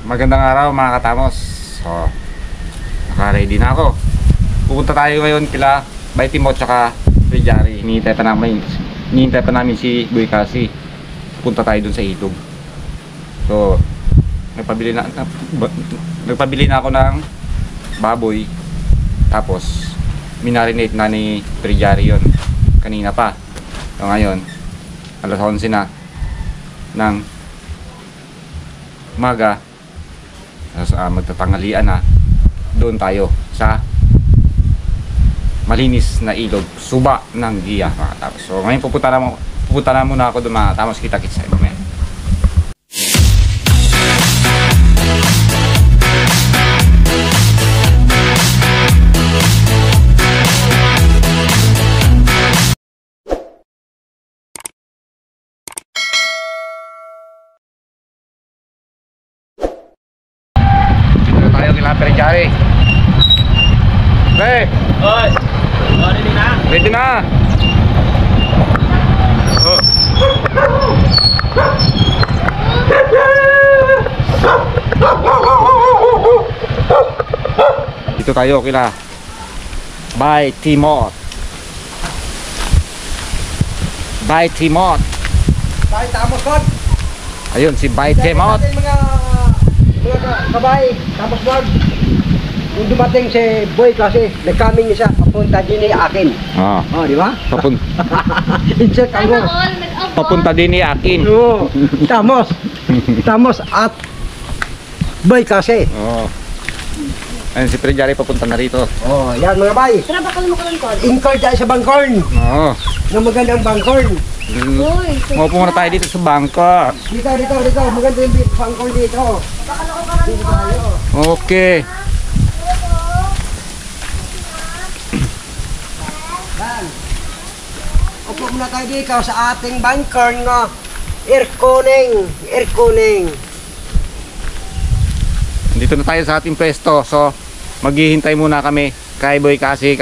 Magandang araw mga katamos. So, naka-ready na ako. Pupunta tayo ngayon kila Baitimo tsaka Prijari. Hinihintay pa namin si Boy Kasi. Punta tayo dun sa Itog. So, nagpabili na ako ng baboy. Tapos minarinate na ni Prijari yon kanina pa. So ngayon, alas 11 na ng umaga. Magtatanghalian na. Doon tayo sa malinis na ilog, Suba ng Gia mga katamos. So ngayon pupunta na muna ako doon mga katamos. Kita-kits sa mamaya. Prijari. Hey. Oy. Ready na? Ready na. Oh. Dito tayo kila Baitimo. Baitimo. Baitamos God. Ayun si Baitimo. Mga kabay, tapos wag kung dumating si Boy Kasi, nagkaming siya, papunta din ni akin. Oh, di ba? Insert ang go. Papunta din ni akin. Oo. Tamos at Boy Kasi. Oh. Ayun si Prijari papunta na rito. Oh, yan mga bay. Tara, bakal mo ka ng call. Incurred tayo sa bangkorn. Oo. Ng magandang bangkorn. Maupo muna tayo dito sa bangko. Dito. Maganda yung bangkorn dito. Dito tayo. Okay. Yan. Upo muna tayo dito sa ating bangkorn nga. Air conning. Dito na tayo sa ating pwesto. So, maghihintay muna kami kay Boy kasi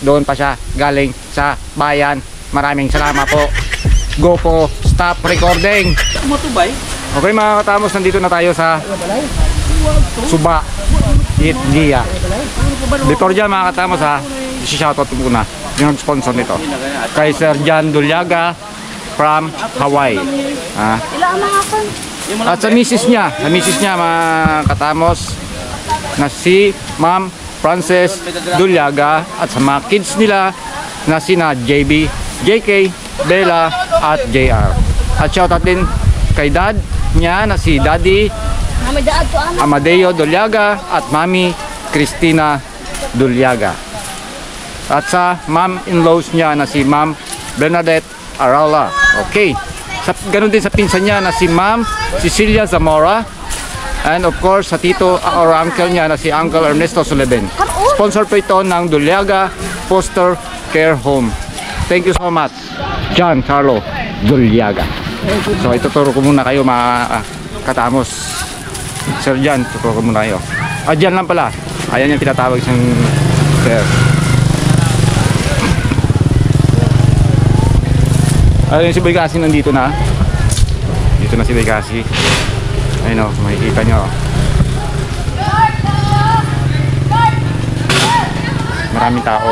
doon pa siya galing sa bayan. Maraming salamat po. Go po, stop recording. Matubay. Okay mga katamos, nandito na tayo sa Suba Gia. Before dyan mga katamos ha, isi-shoutout ko muna yung sponsor nito kay Sir Jan Dulyaga from Hawaii. Ilaan mga kon. At sa misis niya mga katamos na si Ma'am Frances Dulyaga at sa mga kids nila na sina JB, JK, Bella at JR. At shoutout din kay dad niya na si Daddy Amadeo Dulyaga at Mami Cristina Dulyaga. At sa mom-in-laws niya na si Ma'am Bernadette Arala. Okay. Ganun din sa pinsan niya na si Ma'am Cecilia Zamora. And of course sa tito or uncle niya na si Uncle Ernesto Suleben. Sponsor po ito ng Dulyaga Foster Care Home. Thank you so much, John Carlo Dulyaga. So ituturo ko muna kayo mga katamos. Sir John, tuturo ko muna kayo. John lang pala. Ayan yung tinatawag siyang sir. Ayun si Boy Kasi nandito na. Dito na si Boy Kasi. Ayun o, makikita nyo. Maraming tao.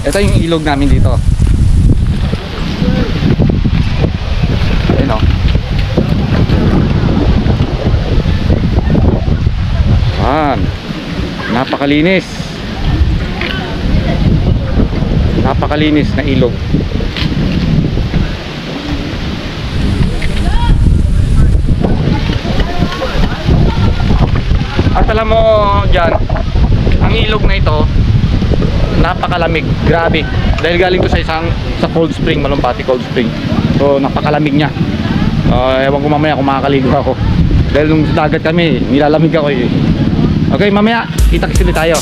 Ito yung ilog namin dito. Ayun o. Napakalinis. Napakalinis na ilog. At alam mo dyan, ang ilog na ito napakalamig, grabe. Dahil galing to sa cold spring, Malumpati cold spring. So napakalamig niya. Ewan ko mamaya kung makakaligo ako. Dahil nung sa dagat kami, nilalamig ako eh. Okay, mamaya kita-kits ulit tayo.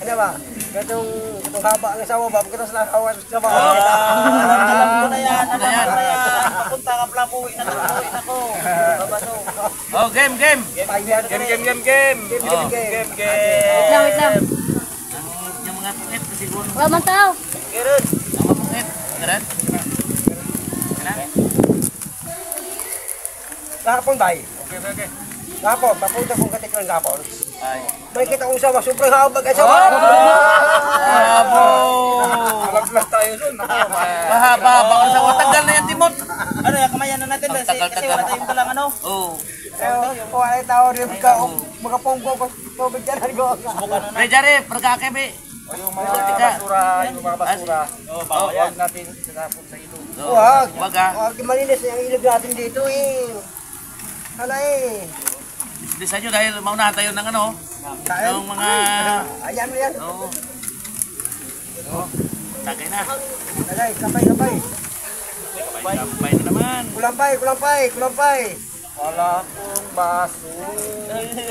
na ba? Gatong haba ang asawa ba? Pagkatas na asawa sa ba? Alam ko na yan, alam ko na yan. Papunta ka pala, puwi na ako. Babaso. Oh, game. Game. Wait lang. Yung mga pungit kasi siguro. Wala man tao. Kirin. Ang mga pungit. Ganun? Kahapon ba? Okay. Kahapon, papunta kong katiklan kahapon. Ay. May kita kong sama, sobrang haba ang asawa. Bravo! Alaglag tayo dun. Mahaba. Baka sa tagal na yan, Timot. Ano yung kamayan na natin kasi wala tayong dalang ano. Oh. Yung kuha ay tao rin mga ponggo ko tubig dyan ko. Rejare, pagkakebe. Yung mga basura. Huwag natin sinapon sa ilo. Huwag. Wag ah. Huwag malinis ang ilog natin dito eh. Hala eh. Bilisan nyo dahil maunahan tayo ng ano. Yung mga... Ayan mo yan. Oo. Tagay na. Tagay, kapay. Kampay na naman. Kulampay. Wala kong baso.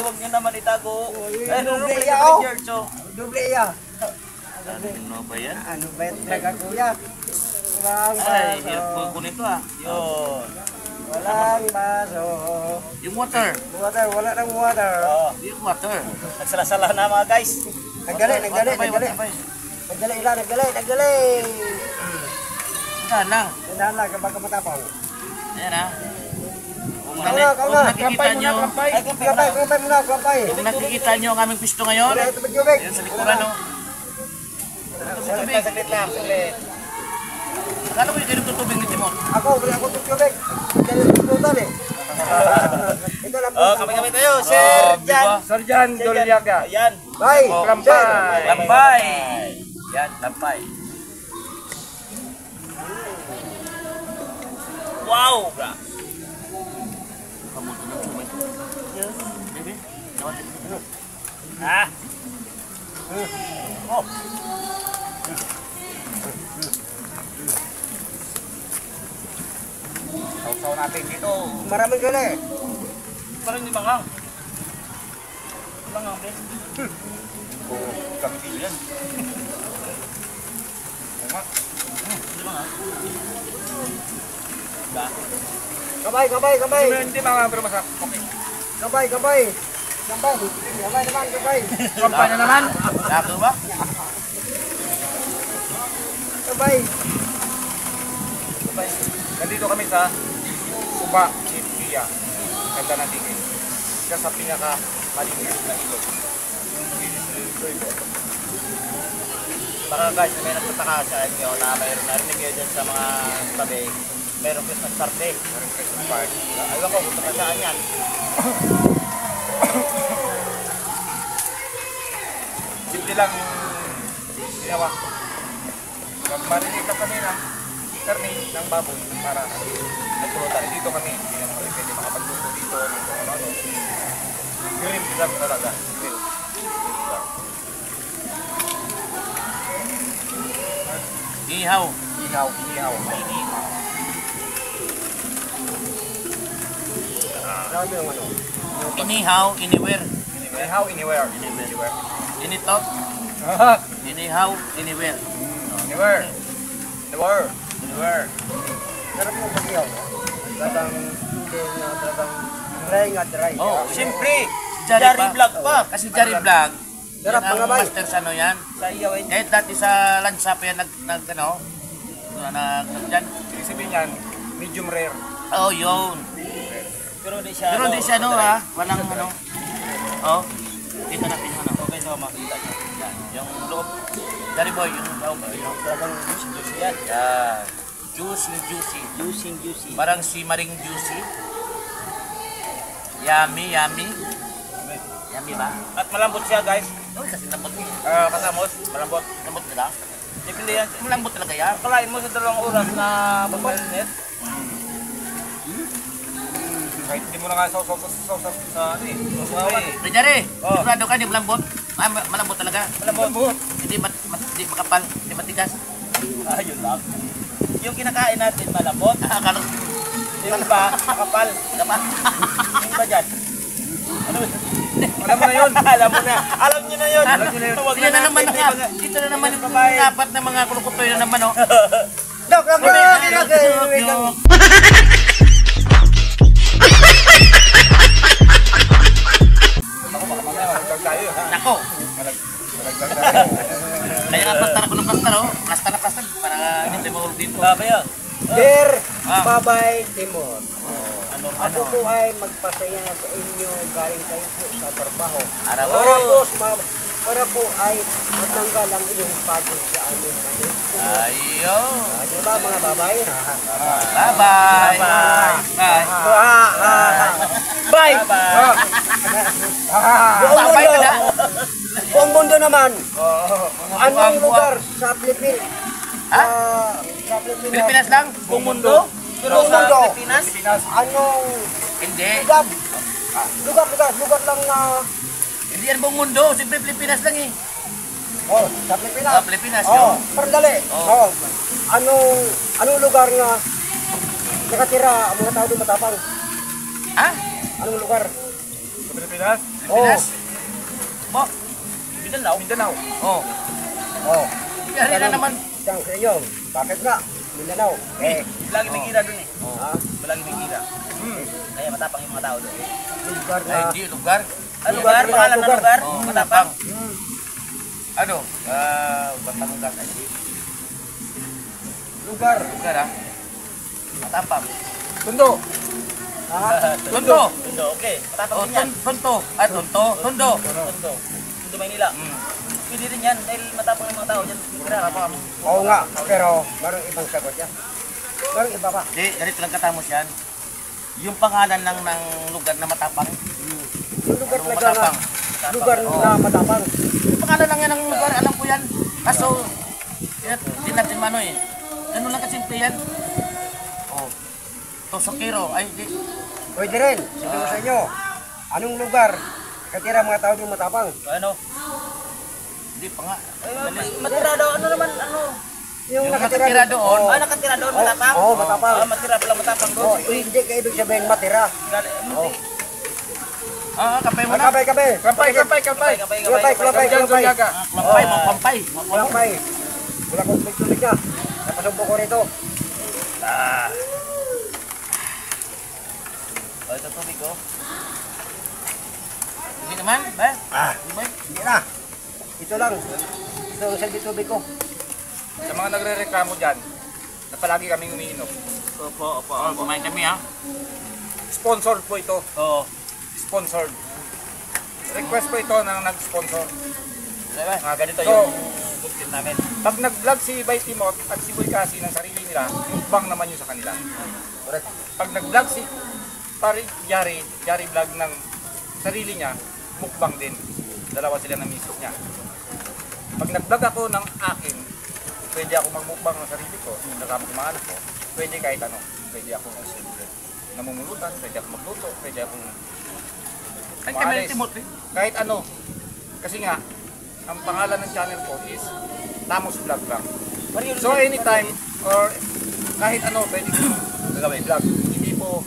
Huwag nyo naman itago. Doble iya oh. George, oh. Doble iya. Ano ba yan? Ano ba yung talaga kuya? Walang Ay, baso. hirap ko nito ah. Yun. Walang baso. Yung water. Wala nang water. Oh. Yung water. Nagsalasala na mga guys. Nagdali. Saan lang. Tandaan lang kapag matapang. Ayan ah. Kung Kau na. nakikita nyo, Klampay muna. kung nakikita nyo ang aming pisto ngayon, Ito ba tubig? yun sa likuran no. Saglit lang, saglit. Akala ko yung ganito tubig ni Timon. Ako tubig. Dali tututan eh. Ito lang. Oh, kami tayo. Sir Jan. Sarjan Doliaga. Yan. Bye. Klampay. Lampay! Yan, lampay. Wow. Bebe, nawatin mo. Ha? Oh. Sausaw natin dito. Maraming gala eh. Parang di mangang. Mangang, Ben. Kami dito yan. Kabay. Hindi mga pero masarap. Okay. Kabay naman. Klampay na naman. Lako ba? Kabay. Nandito kami sa Suba, India. Ganda ng tingin. Isa sa pinaka malinis na ilog. Baka guys, may nagtataka sa inyo na mayroon narinig kayo dyan sa mga tabi. Mayroon Christmas party. Meron Christmas party. Ayaw ko kung saan yan. Simple lang ginawa ko. Marinig na kami ng karni ng baboy para nagpulo tayo dito kami. Hindi naman kami pwede makapagluto dito. Ano. Grill lang talaga. Grill. Ihaw. Inihaw. Grabe yung ano. Inihaw, anywhere. Inihaw, anywhere. Initok, inihaw, anywhere. Anywhere. Sarap mo pagyaw. Talagang dry nga dry. Oh, Siyempre, Jari Jari Vlog pa. Kasi Jari Vlog, Sarap, yan ang mga bay. master sa ano yan. Sa iyawin. Kahit dati sa lansa pa yan dyan. Ibig sabihin yan, medium rare. Oh, yun. Pero di siya. Pero hindi siya walang ano. Oh, dito natin yung ano. Okay, so makita niyo. Yan, yung loob. Jari boy, yung loob. Talagang juicy yan. Yan. Juicy. Juicy. Parang simmering juicy. Yummy. Yummy ba? At malambot siya guys. Oh, kasi lambot. Kasamos, malambot. Lambot nila. Depende yan. Malambot talaga yan. Kalain mo sa 2 oras na pagmalinit. Kahit hindi mo na nga sausaw sa ano eh. Jari, sigurado ka di malambot? Malambot talaga. Malambot. Hindi makapal, hindi matigas. Ayun lang. Yung kinakain natin malambot. Akala Yung iba, kapal. Kapal. Yung iba dyan. Ano ba? Alam mo na yun. Alam mo na. Alam niyo na yun. Alam niyo na yun. Dito na naman dito na naman yung apat na mga kulukutoy na naman, oh. Dok, Nako. Kaya nga pastar ako ng pastar, oh. Pastar na pastar para hindi tayo mahulog dito. Sabi yun. Dear Babay Timor, Ano? ako po ay magpasaya sa inyo galing kayo po sa trabaho. Araw. Para po ay matanggal ang iyong pagod sa amin. Ayo. Di ba mga babay? Bye-bye. Bye. Bye! Bye ka na. Buong mundo naman, anong lugar sa Pilipinas? Ha? Sa Pilipinas. Pilipinas lang? Buong mundo? Buong mundo. Pilipinas? Anong Hindi. lugar lang na Hindi yan buong mundo. Siyempre Pilipinas lang eh. sa Pilipinas. Pilipinas Oh, yun. parang dali. Oh. Anong lugar na nakatira ang mga tao doon matapang? Ha? Anong lugar? Sa Pilipinas? Pilipinas? Bo? Mindanao. Oh. Oh, Yan na naman. siyang sa inyo. Bakit nga? Mindanao. Lagi may gira dun eh. Ha? Malagi may gira. Kaya matapang yung mga tao doon. Lugar Ay, na hindi. Lugar. Ano lugar? Pangalan ng lugar? Oh, Matapang. Ano? Batangas. Ay, hindi. lugar. Lugar ha? Matapang. Tundo. Ha? Tondo. Tondo, okay. Matapang Oh, din yan. Tonto. Ah, Tonto. Tondo. Tondo. Tondo, Maynila. Pwede rin yan dahil matapang yung mga tao dyan. Gira. Oo nga, pero parang ibang sagot yan. Parang iba pa. Hindi, ganito lang katamos yan. Yung pangalan lang ng lugar na matapang. Yung lugar Ano, talaga na, matapang? lugar na matapang. Yung pangalan lang yan ng lugar, alam ko yan. Kaso, di natin mano eh. Ganun lang kasimple yan. Oh. Tosokero, ay di. Pwede rin, sabi ko sa inyo, anong lugar nakatira mga tao doon matapang? Ano? Hindi pa nga. Matira daw. Ano naman? Ano? Yung nakatira doon. Ah, nakatira doon. Matapang? Oo, matapang. Ah, matira pala matapang doon. Oh, hindi ka ibig sabihin matira. Oh. Kapay mo na. Kapay. Kampay. Klapay. Mapampay. Klapay. Wala kong tulig na. Napasumpo ko rito. Oh, ito tubig ko. Hindi naman, ba? Hindi na. Ito lang. Ito ang saldi tubig ko. Sa mga nagre-reklamo dyan, na palagi kaming umiinom. Opo. Kumain kami ha. Sponsored po ito. Oo. Sponsored. Request po ito ng nag-sponsor. Mga ganito So, yung content namin. pag nag-vlog si Bay Timot at si Boy Kasi ng sarili nila, mukbang naman yun sa kanila. Pag nag-vlog si Yari vlog ng sarili niya, mukbang din. Dalawa sila ng misis niya. Pag nag-vlog ako ng akin, pwede ako magmukbang ng sarili ko, kasama ko mga anak ko, pwede kahit ano. Pwede ako namumulutan, pwede ako magluto, pwede akong Ay, kami ni Timothy. kahit ano. Kasi nga, ang pangalan ng channel ko is Tamos Vlog lang. So anytime or kahit ano pwede ko gagawin vlog. Hindi po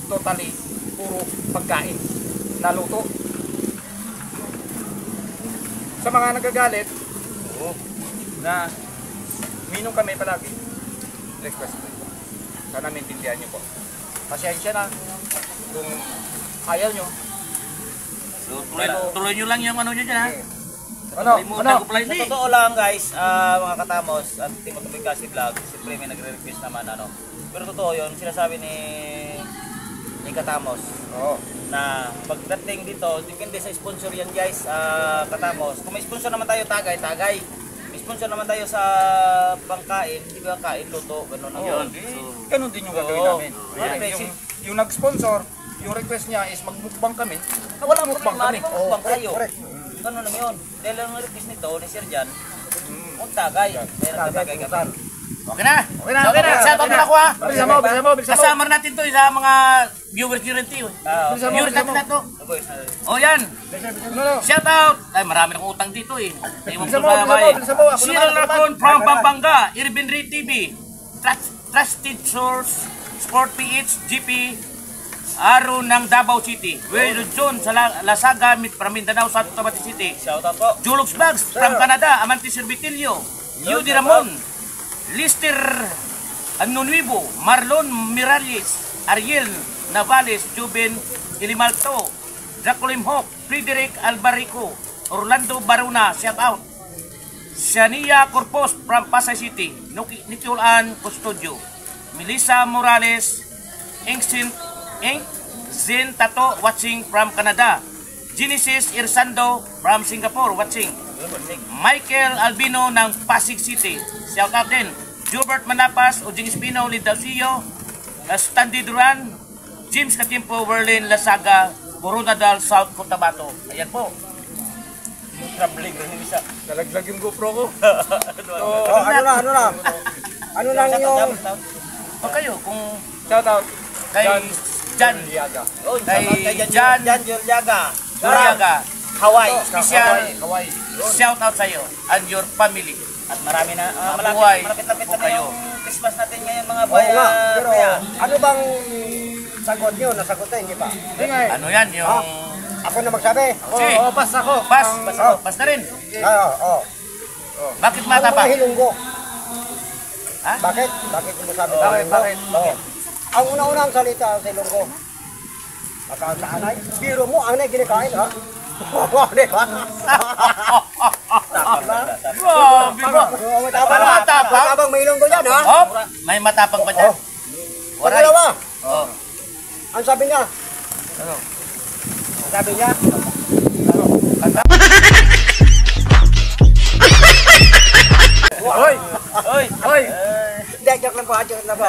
totally puro pagkain na luto. Sa mga nagagalit, na minum kami palagi, request ko ito. Sana maintindihan niyo po. Pasensya na kung ayaw nyo. So, tuloy nyo lang yung ano nyo dyan ha. Ano? Ano? Sa totoo lang guys, mga katamos at Timothy Bigasi Vlog, siyempre may nagre-request naman ano. Pero totoo yun, sinasabi ni Katamos Oo. na pagdating dito, depende sa sponsor yan guys, Katamos. Kung may sponsor naman tayo, tagay. May sponsor naman tayo sa pangkain, hindi ba kain, luto, gano'n ang yun. Ganun din yung gagawin Oo. namin. Ayan. Yung nag-sponsor, yung request niya is magmukbang kami. Wala mukbang kami. Mukbang tayo. Correct. Ganun lang yun. Dahil ang request nito ni Sir Jan, kung tagay. Dahil tagay kami. Okay na. Shout out na ako ha. Bilisan mo. Kasama natin to sa mga viewers nyo rin to. Viewers natin na to. O yan. Shout out. Ay, marami akong utang dito eh. Bilisan mo. Ako Cyril naman. Racon from Pampanga, Irvin Reed TV, Trusted Source, Sport PH, GP, Aron ng Davao City. Will John sa Lasaga, from Mindanao, South Cotabato City. Shout out po. Julux Bags from Canada, Amante Servitilio. Yudi Ramon, Lister Anunuibo, Marlon Miralles, Ariel Navales, Juben Ilimalto, Jacqueline Hawk, Frederick Albarico, Orlando Baruna, shout out. Shania Corpos from Pasay City, Nicolan Custodio, Melissa Morales, Zin Tato watching from Canada, Genesis Irsando from Singapore watching, Michael Albino ng Pasig City, shout out din. Gilbert Manapas, Ujing Espino, Lindausillo, Stanley Duran, James Katimpo, Berlin, Lasaga, Coronadal, South Cotabato. Ayan po. Traveling rin yung isa. Nalaglag yung GoPro ko. Oh, ano na? Ano na yung... O kayo, kung Shout out. kay Jan, Oh, Kay Jan Jan Juliaga. Duriaga, Hawaii. special shout out sa iyo and your family. At marami na, Mabuhay malapit-lapit po na kayo. yung Christmas natin ngayon mga Oo boy. nga, pero Kaya, ano bang sagot nyo? Nasagot na, hindi pa? Ano yan, yung... Ako na magsabi. Si, Pas ako. pas na rin. Oo. Bakit Ako mata pa? mga hilunggo. Ha? Bakit? Bakit mo sabi Bakit? Oo. Ang una-unang salita sa ilunggo. Baka sa anay. Biro mo, anay ginikain, ha? Oo, di ba? Grabe ba? Para matapang? Matapang may ilunggo yan, ha? Oh, may matapang pa dyan. Waray. Pangalawa, Oh. ang sabi niya. Ano? Ang sabi niya. Hoy! Hoy! Hindi, joke lang po, joke lang po.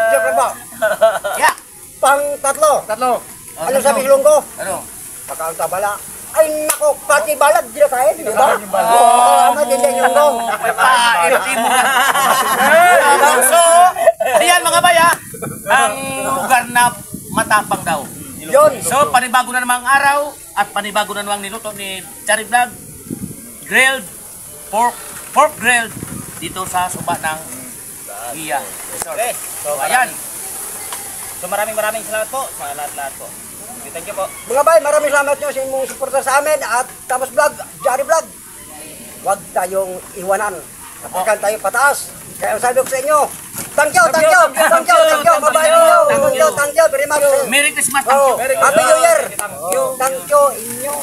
Joke lang po. Yeah. Pang tatlo. Tatlo. Ano sabi ilunggo? Ano? Baka ang tabala. Ay, nako, pati balag, di na tayo, di ba? Oo, matindi yung ilunggo. Pairti mo na. So, ayan mga baya, ang lugar na matapang daw. Yun. So, panibago na namang araw at panibago na namang niluto ni Chari Vlog. Grilled pork grilled dito sa suba ng Iya. okay. So, ayan. So maraming salamat po sa lahat-lahat po. Thank you po. Mga bay, maraming salamat nyo sa inyong suporta sa amin at Tamos Vlog, Jari Vlog. Huwag tayong iwanan. Kapagkan tayo pataas. Kaya ang sabi ko sa inyo, thank you, mabahay ninyo. Thank you very much. Merry Christmas. Thank you. Happy New Year. Thank you, inyo.